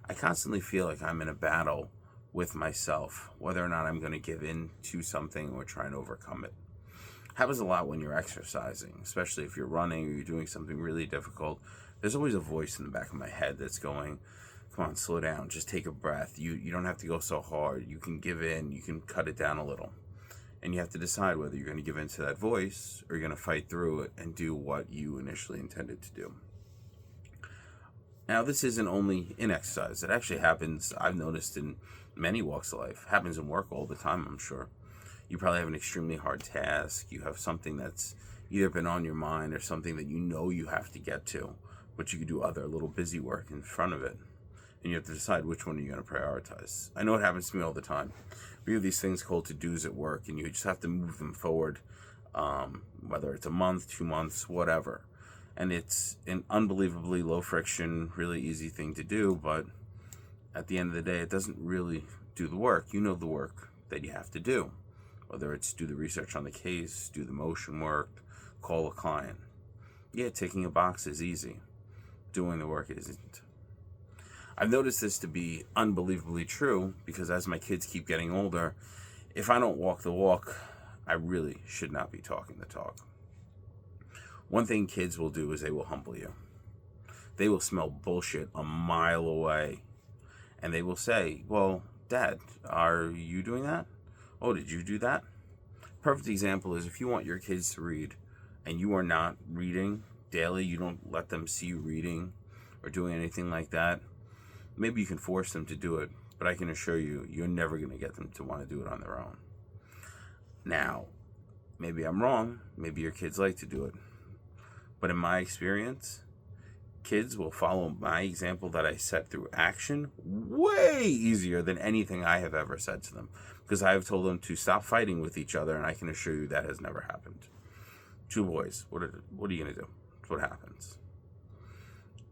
I constantly feel like I'm in a battle with myself, whether or not I'm going to give in to something or try and overcome it. Happens a lot when you're exercising, especially if you're running or you're doing something really difficult. There's always a voice in the back of my head that's going, come on, slow down, just take a breath. You don't have to go so hard. You can give in, you can cut it down a little. And you have to decide whether you're going to give in to that voice or you're going to fight through it and do what you initially intended to do. Now, this isn't only in exercise. It actually happens, I've noticed, in many walks of life. It happens in work all the time, I'm sure. You probably have an extremely hard task. You have something that's either been on your mind or something that you know you have to get to, but you could do other little busy work in front of it. And you have to decide which one are you going to prioritize. I know it happens to me all the time. We have these things called to-dos at work, and you just have to move them forward, whether it's a month, 2 months, whatever. And it's an unbelievably low friction, really easy thing to do, but at the end of the day, it doesn't really do the work. You know the work that you have to do, whether it's do the research on the case, do the motion work, call a client. Yeah, ticking a box is easy. Doing the work isn't. I've noticed this to be unbelievably true because as my kids keep getting older, if I don't walk the walk, I really should not be talking the talk. One thing kids will do is they will humble you. They will smell bullshit a mile away. And they will say, well, Dad, are you doing that? Oh, did you do that? Perfect example is if you want your kids to read and you are not reading daily, you don't let them see you reading or doing anything like that, maybe you can force them to do it, but I can assure you, you're never going to get them to want to do it on their own. Now, maybe I'm wrong. Maybe your kids like to do it. But in my experience, kids will follow my example that I set through action way easier than anything I have ever said to them. Because I have told them to stop fighting with each other, and I can assure you that has never happened. 2 boys, what are you going to do? That's what happens.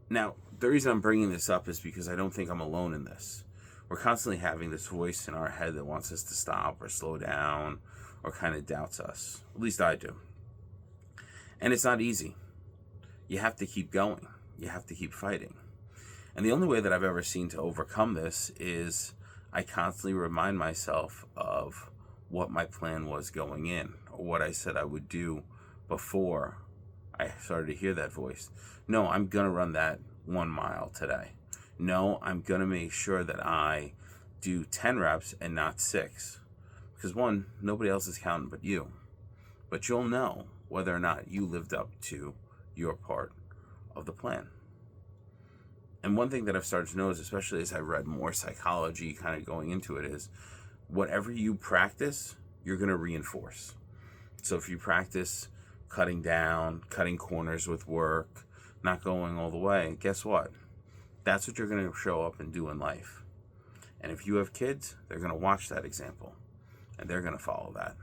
Now, the reason I'm bringing this up is because I don't think I'm alone in this. We're constantly having this voice in our head that wants us to stop or slow down or kind of doubts us. At least I do. And it's not easy. You have to keep going. You have to keep fighting. And the only way that I've ever seen to overcome this is I constantly remind myself of what my plan was going in or what I said I would do before I started to hear that voice. No, I'm going to run that 1 mile today. No, I'm going to make sure that I do 10 reps and not 6. Because 1, nobody else is counting but you. But you'll know whether or not you lived up to your part of the plan. And one thing that I've started to notice, especially as I've read more psychology kind of going into it, is whatever you practice, you're going to reinforce. So if you practice cutting down, cutting corners with work, not going all the way, guess what? That's what you're going to show up and do in life. And if you have kids, they're going to watch that example and they're going to follow that.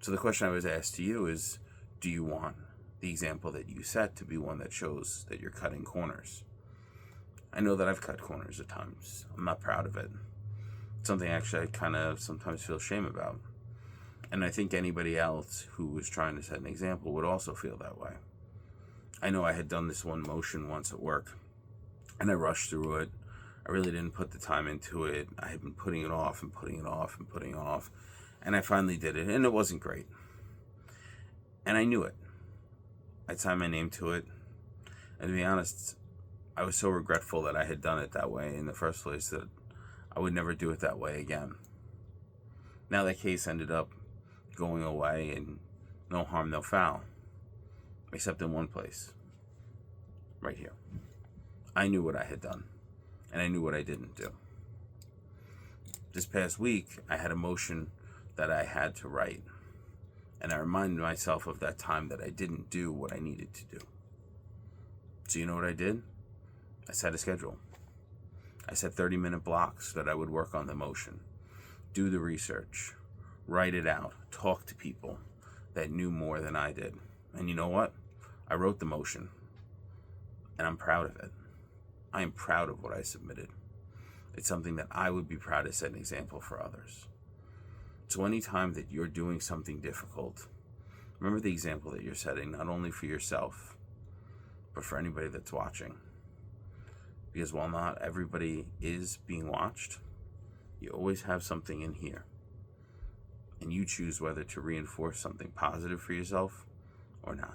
So the question I was asked to you is, do you want the example that you set to be one that shows that you're cutting corners? I know that I've cut corners at times. I'm not proud of it. It's something actually I kind of sometimes feel shame about. And I think anybody else who was trying to set an example would also feel that way. I know I had done this one motion once at work, and I rushed through it. I really didn't put the time into it. I had been putting it off and putting it off and putting it off. And I finally did it, and it wasn't great. And I knew it. I signed my name to it. And to be honest, I was so regretful that I had done it that way in the first place that I would never do it that way again. Now that case ended up going away and no harm, no foul. Except in one place. Right here. I knew what I had done. And I knew what I didn't do. This past week, I had a motion that I had to write. And I reminded myself of that time that I didn't do what I needed to do. So you know what I did? I set a schedule. I set 30-minute blocks that I would work on the motion, do the research, write it out, talk to people that knew more than I did. And you know what? I wrote the motion, and I'm proud of it. I am proud of what I submitted. It's something that I would be proud to set an example for others. So anytime that you're doing something difficult, remember the example that you're setting, not only for yourself, but for anybody that's watching. Because while not everybody is being watched, you always have something in here. And you choose whether to reinforce something positive for yourself or not.